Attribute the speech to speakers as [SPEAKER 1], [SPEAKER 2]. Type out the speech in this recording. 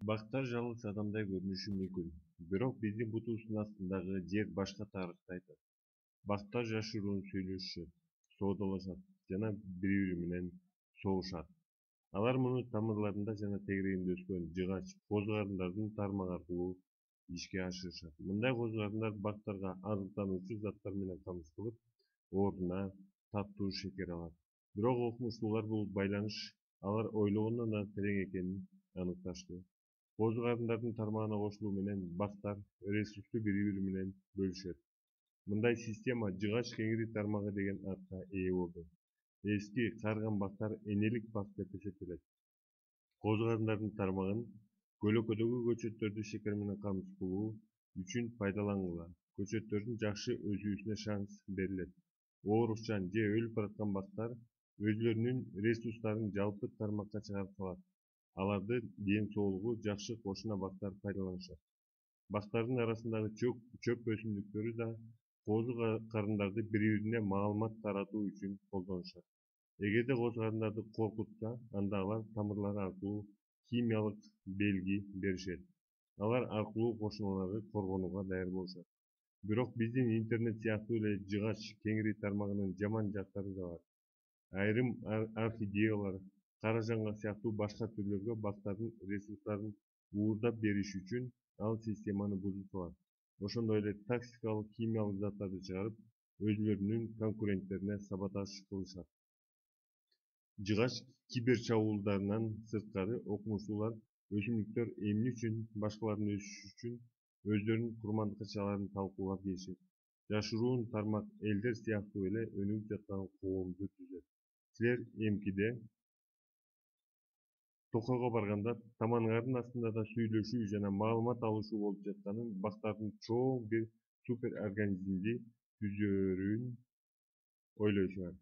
[SPEAKER 1] Бактар жалгыз адамдай көрүнүшү мүмкүн. Бирок биздин бутубуздун астындагы жер башка тарыхты айтат. Бактар жашыруун сүйлөшүшөт, соодалашат жана бири-бири менен согушат. Алар муну тамырларында жана тегерегинде өскөн жыгач, козу карындардын тармагы аркылуу ишке ашырышат. Мындай козу карындар бактарга азыктануучу заттар менен камсыз кылып, ордуна таттуу шекер алат. Бирок окумуштуулар бул байланыш алар ойлогондон да терең экенин аныкташты. Козу карындардын тармагына кошулуу менен бактар ресурсту бири-бири менен бөлүшөт. Мындай система жыгач кеңири тармагы деген атка ээ болду. Эски карыган бактар энелик бак деп эсептелет. Козу карындардын тармагын көлөкөдөгү көчөттөрдү шекер менен камсыз кылуу үчүн пайдалангыла. Көчөттөрдүн жакшы өсүүсүнө шанс берилет. Оорукчан же өлүп бараткан бактар өзүлөрүнүн ресурстарын жалпы тармакка чыгарып салат. Аларды ден соолугу жакшы кошуна бактар пайдаланышат. Бактардын арасындагы чөп өсүмдүктөрү да козу карындарды бири-бирине маалымат таратуу үчүн колдонушат. Эгерде козу карындарды коркутса, анда алар тамырлары аркылуу химиялык белги беришет. Алар аркылуу кошуналарды коргонууга даяр болушат. Бирок биздин интернет сыяктуу эле жыгач кеңири тармагынын жаман жактары да бар. Айрым орхидеялар, кара жаңгак сыяктуу башка түрлөргө бактардын ресурстарын уурдап бериш үчүн ал системаны бузуп салат. Ошондой эле токсикалык химиялык заттарды чыгарып, өзүлөрүнүн конкуренттерине саботаж кылышат. Жыгач кибер чабуулдарынан сырткары окумуштуулар өсүмдүктөр эмне үчүн башкалардын өсүшү үчүн өздөрүнүн курманчаларын талкуулап келишет. Жашыруун тармак элдер сыяктуу эле өнүгүп жаткан коомду түзөт. Силер эмкиде токойго барганда таманыңардын астында да сүйлөшүү жана маалымат алышуу болуп жатканын, бактардын чоң бир супер организмди түзөрүн ойлойсуңар.